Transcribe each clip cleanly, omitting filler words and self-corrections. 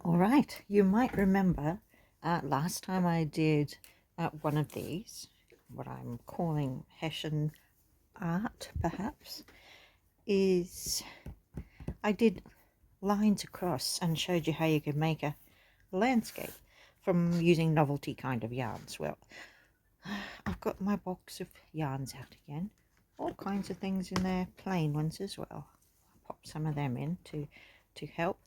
Alright, you might remember last time I did one of these, what I'm calling Hessian art perhaps, is I did lines across and showed you how you could make a landscape from using novelty kind of yarns. Well, I've got my box of yarns out again, all kinds of things in there, plain ones as well. I'll pop some of them in to help.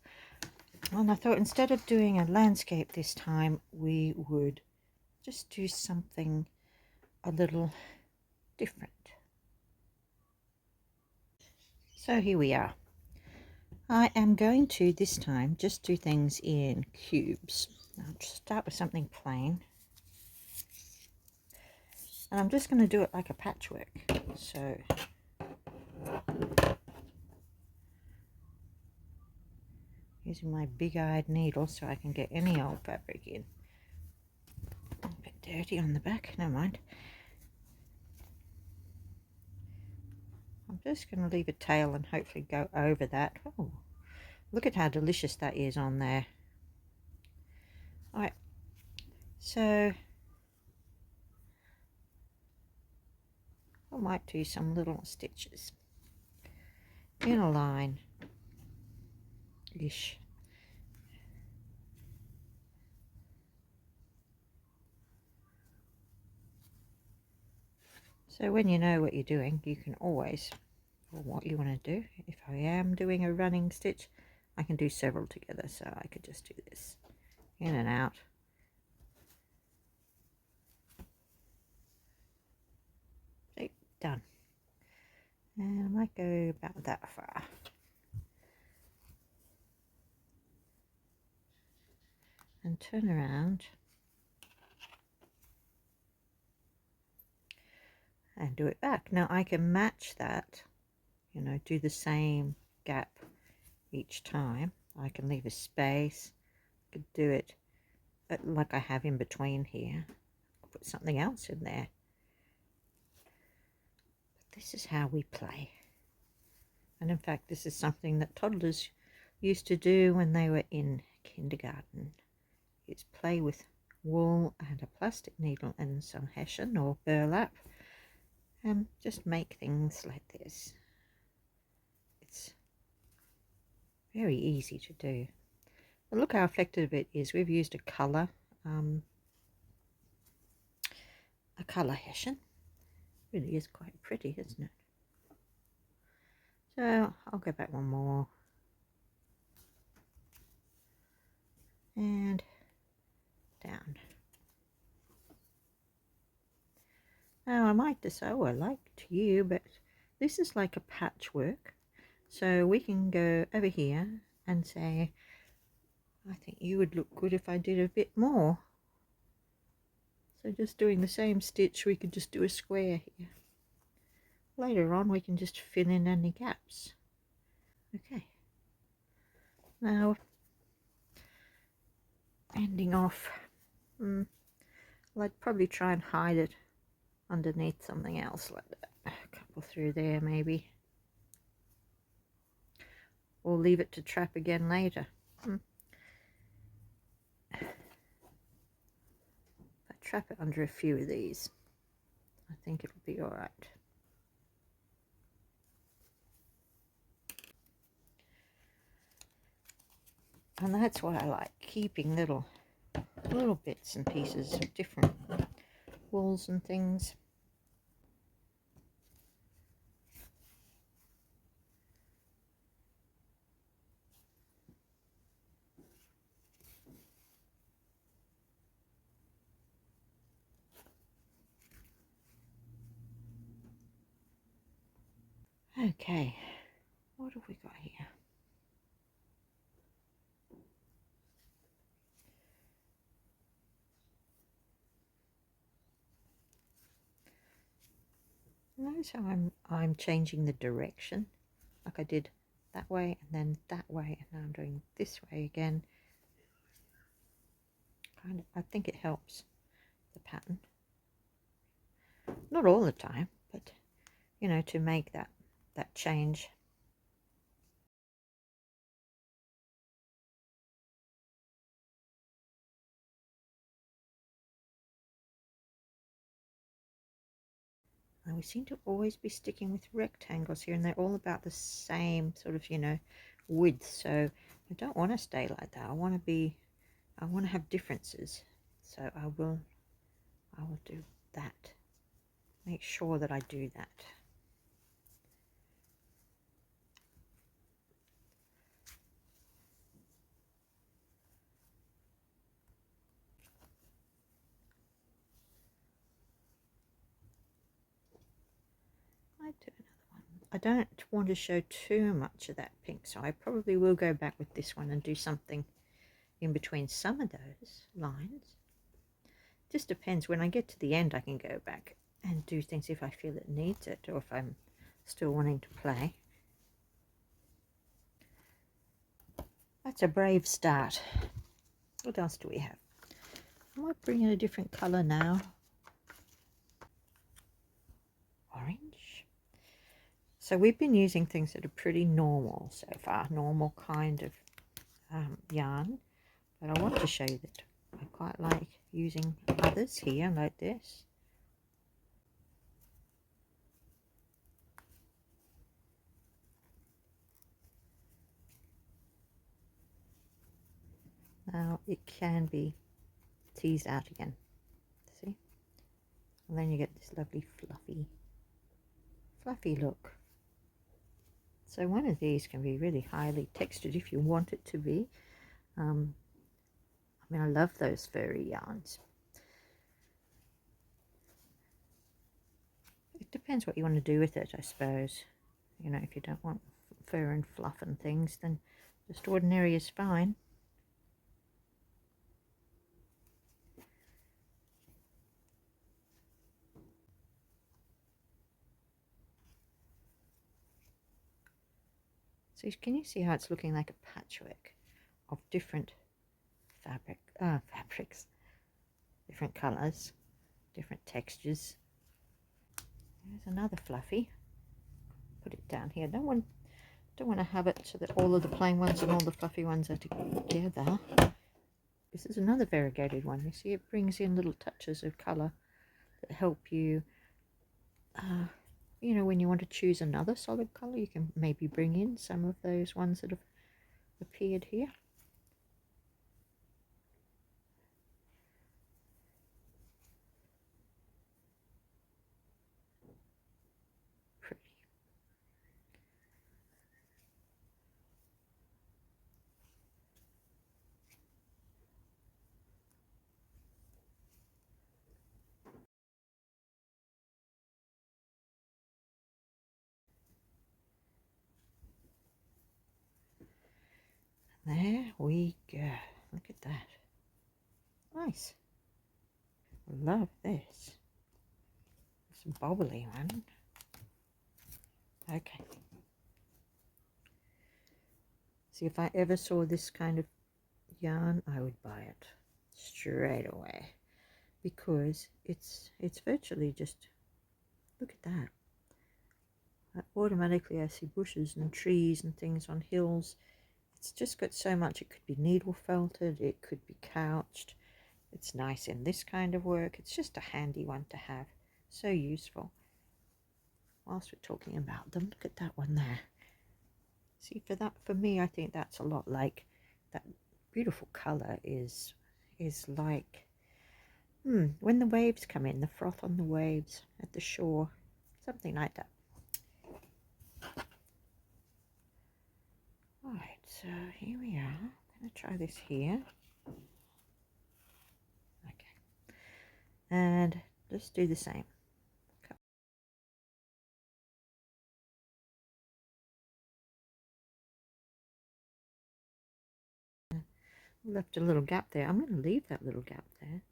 And I thought instead of doing a landscape this time, we would just do something a little different. So here we are. I am going to this time just do things in cubes. I'll start with something plain. And I'm just going to do it like a patchwork. So using my big-eyed needle so I can get any old fabric in. A bit dirty on the back, never mind. I'm just going to leave a tail and hopefully go over that. Oh, look at how delicious that is on there. Alright, so I might do some little stitches in a line-ish. So when you know what you're doing, you can always, or what you want to do, if I am doing a running stitch, I can do several together. So I could just do this in and out. See, done. And I might go about that far. And turn around and do it back. Now I can match that, you know, do the same gap each time. I can leave a space. I could do it like I have in between here. I'll put something else in there. But this is how we play. And in fact, this is something that toddlers used to do when they were in kindergarten. Is play with wool and a plastic needle and some Hessian or burlap, and just make things like this. It's very easy to do. But look how effective it is. We've used a colour Hessian. Really is quite pretty, isn't it? So I'll go back one more and down. Now I might decide, oh, I liked you, but this is like a patchwork. So we can go over here and say, I think you would look good if I did a bit more. So just doing the same stitch, we could just do a square here. Later on we can just fill in any gaps. Okay. Now, ending off, well, I'd probably try and hide it underneath something else like that. A couple through there maybe. Or leave it to trap again later. If I trap it under a few of these, I think it'll be alright. And that's what I like, keeping little bits and pieces of different wools and things. Okay, what have we got here? Notice how I'm changing the direction, like I did that way and then that way, and now I'm doing this way again. Kind of, I think it helps the pattern. Not all the time, but you know, to make that change. And we seem to always be sticking with rectangles here, and they're all about the same sort of, you know, width. So I don't want to stay like that. I want to have differences. So I will do that. Make sure that I do that. I do another one. I don't want to show too much of that pink, so I probably will go back with this one and do something in between some of those lines. Just depends. When I get to the end, I can go back and do things if I feel it needs it, or if I'm still wanting to play. That's a brave start. What else do we have? I might bring in a different colour now. Orange. So we've been using things that are pretty normal so far, normal kind of yarn. But I want to show you that I quite like using others here like this. Now it can be teased out again, see? And then you get this lovely fluffy look. So one of these can be really highly textured if you want it to be. I mean, I love those furry yarns. It depends what you want to do with it, I suppose. You know, if you don't want fur and fluff and things, then just ordinary is fine. So can you see how it's looking like a patchwork of different fabrics, different colours, different textures. There's another fluffy. Put it down here. Don't want to have it so that all of the plain ones and all the fluffy ones are together. This is another variegated one. You see, it brings in little touches of colour that help you. You know, when you want to choose another solid colour, you can maybe bring in some of those ones that have appeared here. Pretty. There we go. Look at that. Nice. Love this. It's a bobbly one. Okay. See, if I ever saw this kind of yarn, I would buy it straight away, because it's virtually just, look at that. Automatically I see bushes and trees and things on hills. It's just got so much. It could be needle felted, it could be couched. It's nice in this kind of work. It's just a handy one to have. So useful. Whilst we're talking about them, look at that one there. See, for me, I think that's a lot like that beautiful colour is like when the waves come in, the froth on the waves at the shore, something like that. Alright, so here we are. I'm going to try this here. Okay. And just do the same. Left a little gap there. I'm going to leave that little gap there.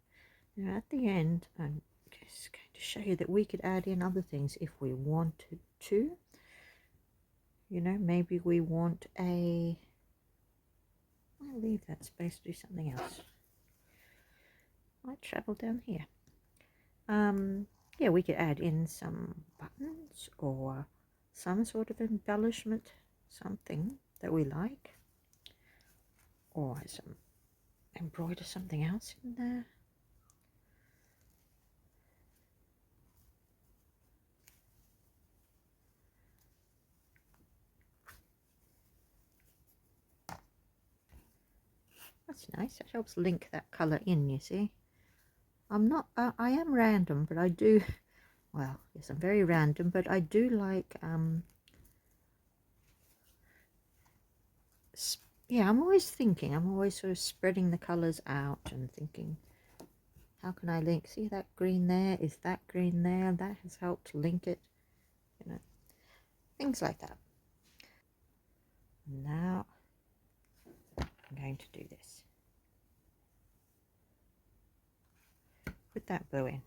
Now at the end, I'm just going to show you that we could add in other things if we wanted to. You know, maybe we want I'll leave that space to do something else. Might travel down here. Yeah, we could add in some buttons or some sort of embellishment, something that we like, or some embroider something else in there. That's nice. That helps link that colour in, you see. I'm not, I am random, but I do, well, yes, I'm very random, but I do like, yeah, I'm always thinking, I'm always sort of spreading the colours out and thinking, how can I link? See that green there? Is that green there? That has helped link it, you know, things like that. Now I'm going to do this. Put that blue in.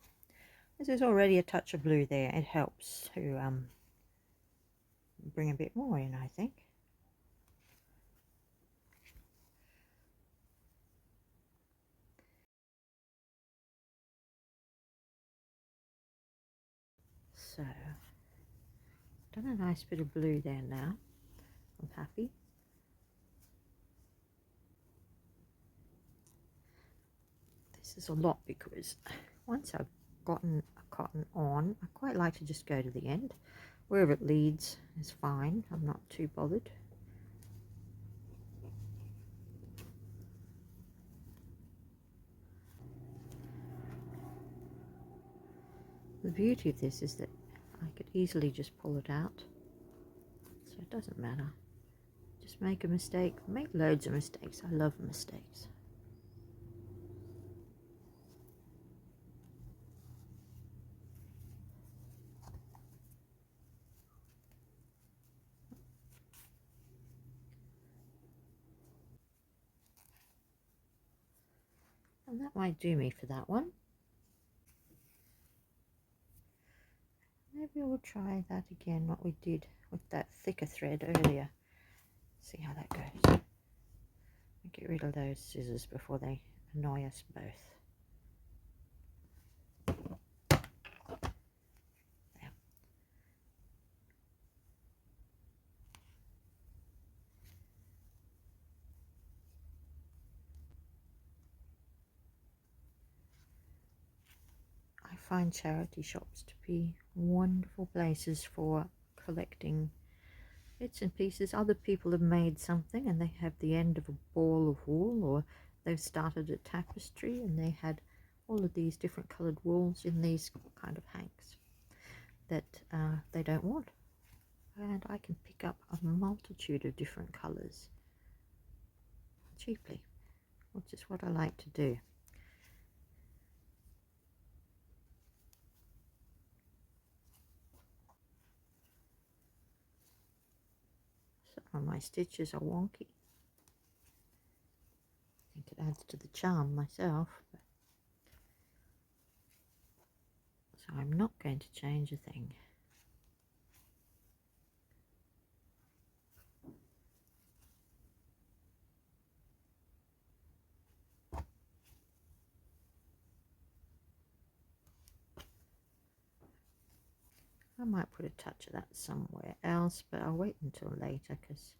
There's already a touch of blue there. It helps to bring a bit more in, I think. So, done a nice bit of blue there now. I'm happy. This is a lot because once I've gotten a cotton on, I quite like to just go to the end. Wherever it leads is fine. I'm not too bothered. The beauty of this is that I could easily just pull it out, so it doesn't matter. Just make a mistake, make loads of mistakes. I love mistakes. And that might do me for that one. Maybe we'll try that again, what we did with that thicker thread earlier. See how that goes. Get rid of those scissors before they annoy us both. There. I find charity shops to be wonderful places for collecting bits and pieces. Other people have made something and they have the end of a ball of wool, or they've started a tapestry and they had all of these different coloured wools in these kind of hanks that they don't want. And I can pick up a multitude of different colours cheaply, which is what I like to do. Some of my stitches are wonky. I think it adds to the charm myself. So I'm not going to change a thing. I might put a touch of that somewhere else, but I'll wait until later because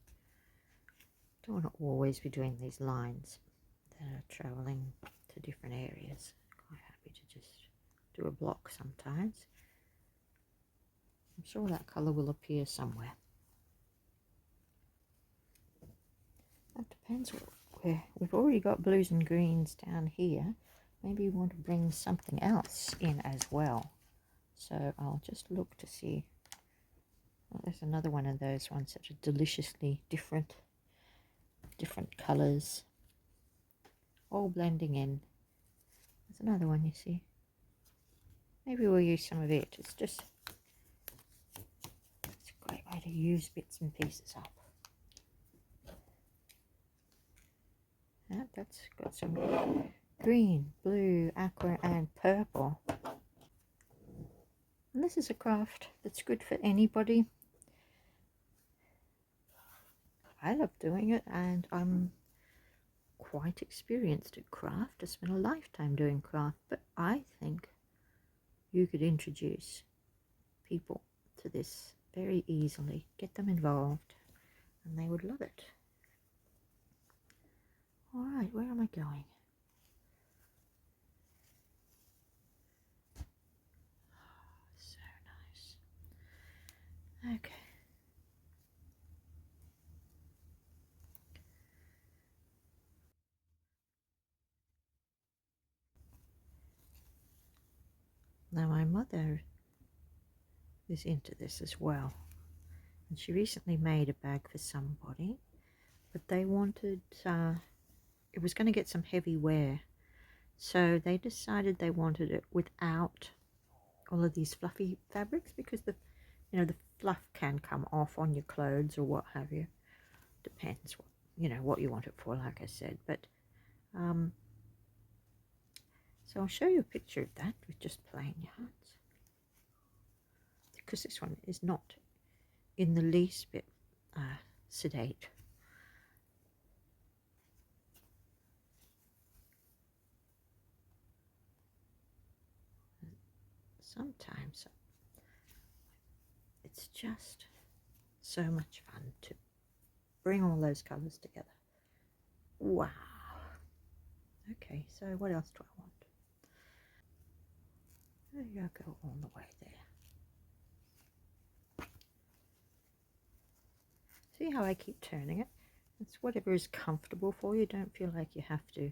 I don't want to always be doing these lines that are travelling to different areas. Quite happy to just do a block sometimes. I'm sure that colour will appear somewhere. That depends where we've already got blues and greens down here. Maybe we want to bring something else in as well. So I'll just look to see. Oh, there's another one of those ones that are deliciously different colours, all blending in. There's another one, you see. Maybe we'll use some of it. It's a great way to use bits and pieces up. Yeah, that's got some green, blue, aqua and purple. And this is a craft that's good for anybody. I love doing it, and I'm quite experienced at craft. I spent a lifetime doing craft, but I think you could introduce people to this very easily, get them involved, and they would love it. All right, where am I going? So nice. Okay. Now my mother is into this as well, and she recently made a bag for somebody, but they wanted it was going to get some heavy wear, so they decided they wanted it without all of these fluffy fabrics, because the the fluff can come off on your clothes or what have you. Depends what you want it for, like I said. But so I'll show you a picture of that with just plain yarns, because this one is not in the least bit sedate. Sometimes it's just so much fun to bring all those colours together. Wow. Okay, so what else do I want? There you go, all the way there. See how I keep turning it? It's whatever is comfortable for you. Don't feel like you have to,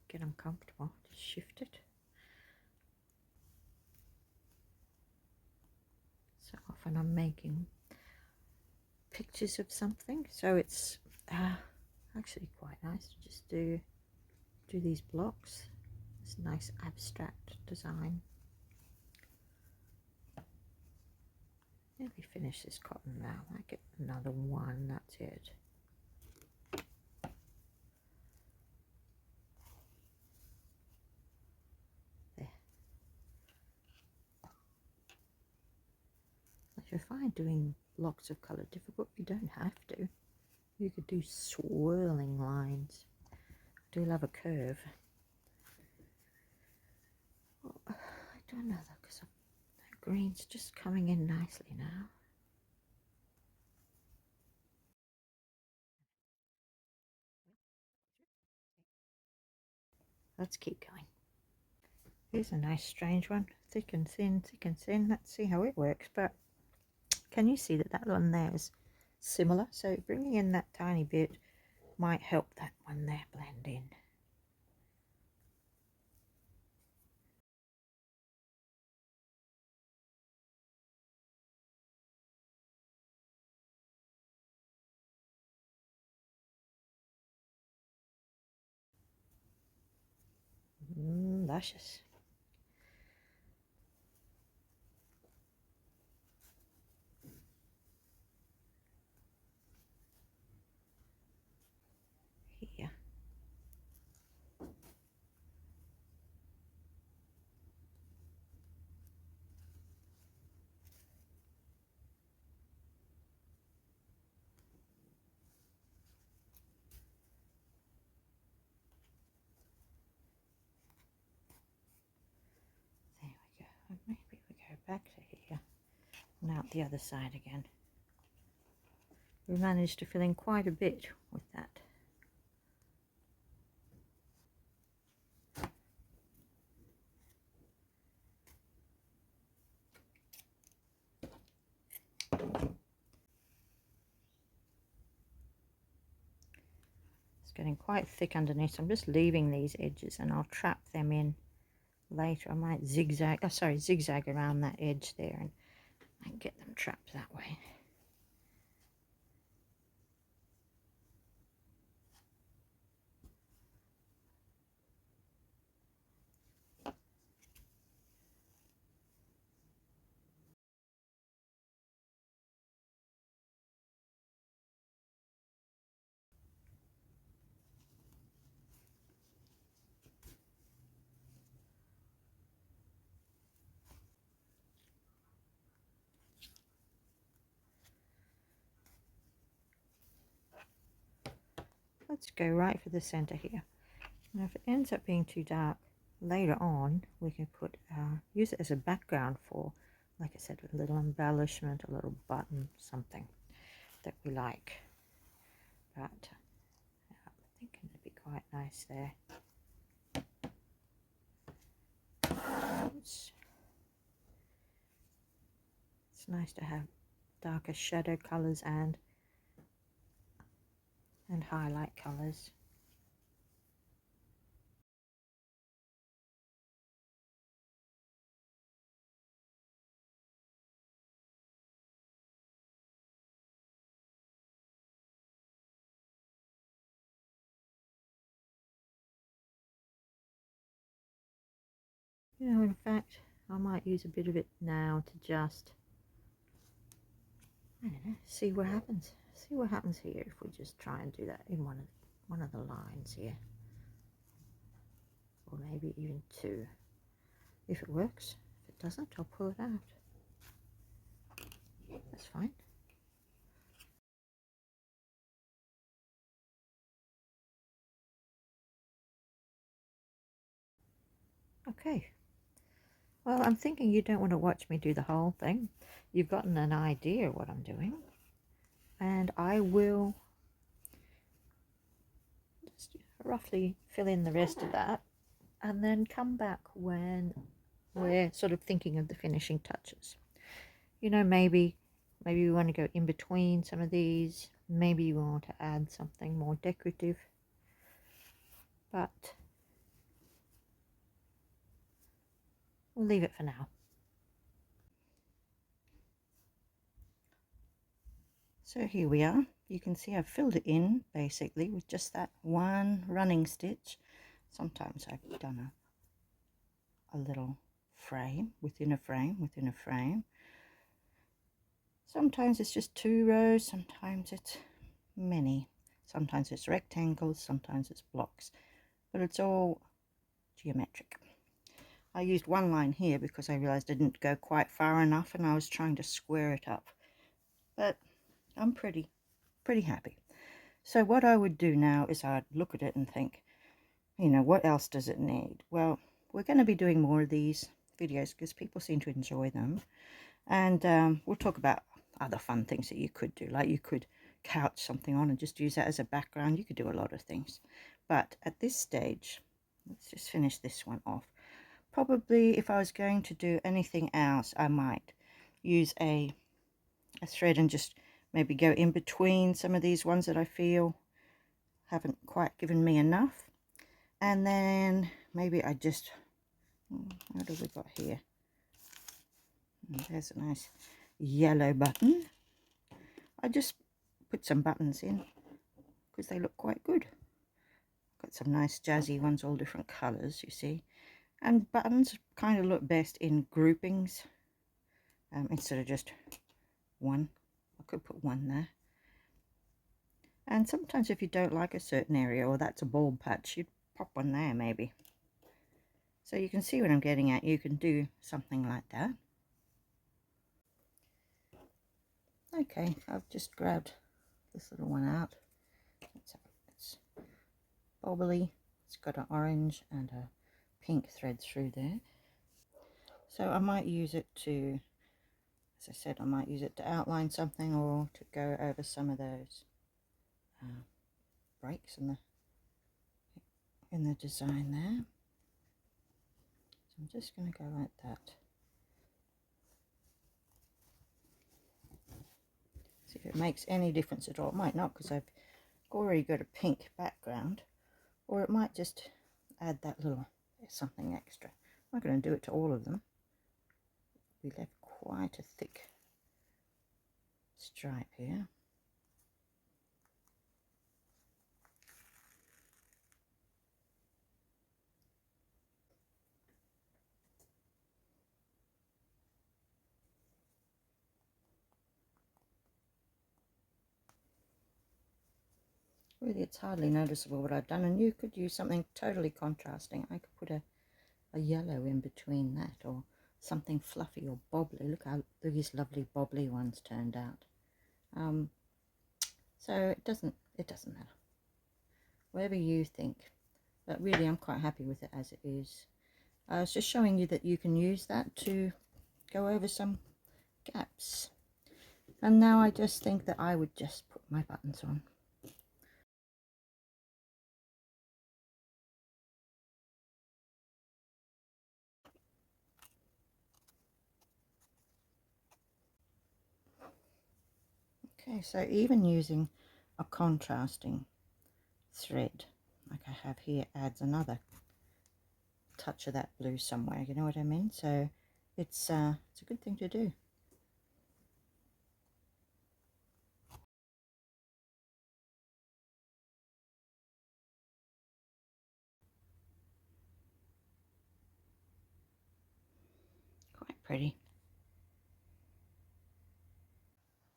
get uncomfortable. Just shift it. So often I'm making pictures of something, so it's actually quite nice to just do these blocks. This nice abstract design. Let me finish this cotton now. I get another one. That's it. There. If you find doing blocks of colour difficult, you don't have to. You could do swirling lines. I do love a curve. Well, I do another because that green's just coming in nicely now. Let's keep going. Here's a nice strange one. Thick and thin, thick and thin. Let's see how it works. But can you see that one there is similar? So bringing in that tiny bit might help that one there blend in. Luscious. Here. There we go. And maybe we go back to here and out the other side again. We managed to fill in quite a bit with that. It's getting quite thick underneath, so I'm just leaving these edges and I'll trap them in later. I might zigzag around that edge there and get them trapped that way. Let's go right for the center here. Now if it ends up being too dark later on, we can put use it as a background for, like I said, with a little embellishment, a little button, something that we like. But I'm thinking it'd be quite nice there. It's nice to have darker shadow colors and highlight colors. You know, in fact, I might use a bit of it now to just, I don't know, see what happens. See what happens here if we just try and do that in one of the lines here, or maybe even two. If it works, if it doesn't, I'll pull it out. That's fine. Okay. Well, I'm thinking you don't want to watch me do the whole thing. You've gotten an idea what I'm doing, and I will just roughly fill in the rest of that and then come back when we're sort of thinking of the finishing touches. You know, maybe we want to go in between some of these, maybe you want to add something more decorative, but we'll leave it for now. So here we are. You can see I've filled it in basically with just that one running stitch. Sometimes I've done a little frame within a frame within a frame. Sometimes it's just 2 rows, sometimes it's many. Sometimes it's rectangles, sometimes it's blocks, but it's all geometric. I used one line here because I realized I didn't go quite far enough and I was trying to square it up, but I'm pretty happy. So what I would do now is I'd look at it and think, you know, what else does it need? Well, we're going to be doing more of these videos because people seem to enjoy them, and we'll talk about other fun things that you could do, like you could couch something on and just use that as a background. You could do a lot of things, but at this stage, let's just finish this one off. Probably if I was going to do anything else, I might use a thread and just maybe go in between some of these ones that I feel haven't quite given me enough, and then maybe I just, what have we got here? There's a nice yellow button. I just put some buttons in because they look quite good. Got some nice jazzy ones, all different colours, you see. And buttons kind of look best in groupings instead of just one. I could put one there. And sometimes if you don't like a certain area, or that's a bald patch, you'd pop one there maybe. So you can see what I'm getting at. You can do something like that. Okay, I've just grabbed this little one out. It's bobbly. It's got an orange and a pink thread through there. So I might use it to, as I said, I might use it to outline something or to go over some of those breaks in the design there. So I'm just going to go like that. See if it makes any difference at all. It might not because I've already got a pink background, or it might just add that little something extra. I'm not going to do it to all of them. We left quite a thick stripe here. Really, it's hardly noticeable what I've done, and you could use something totally contrasting. I could put a yellow in between that, or something fluffy or bobbly. Look how these lovely bobbly ones turned out. So it doesn't matter, whatever you think, but really I'm quite happy with it as it is. I was just showing you that you can use that to go over some gaps, and now I just think that I would just put my buttons on. Okay, so even using a contrasting thread like I have here adds another touch of that blue somewhere, you know what I mean? So it's a good thing to do. pretty.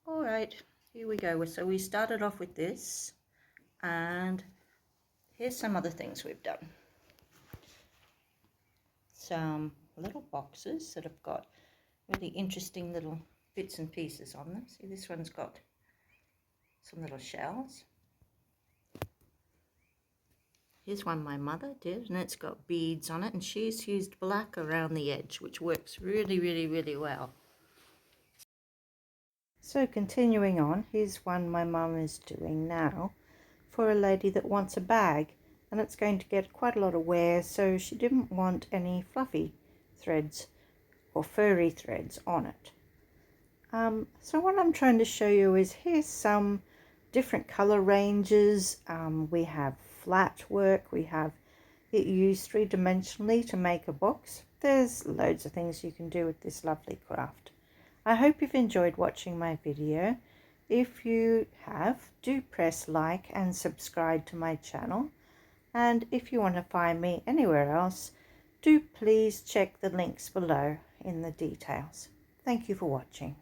All right, here we go. So we started off with this, and here's some other things we've done. Some little boxes that have got really interesting little bits and pieces on them. See, this one's got some little shells. Here's one my mother did, and it's got beads on it, and she's used black around the edge, which works really, really, really well. So continuing on, here's one my mum is doing now for a lady that wants a bag, and it's going to get quite a lot of wear, so she didn't want any fluffy threads or furry threads on it. So what I'm trying to show you is here's some different color ranges. We have flat work, we have it used three-dimensionally to make a box. There's loads of things you can do with this lovely craft. I hope you've enjoyed watching my video. If you have, do press like and subscribe to my channel. And if you want to find me anywhere else, do please check the links below in the details. Thank you for watching.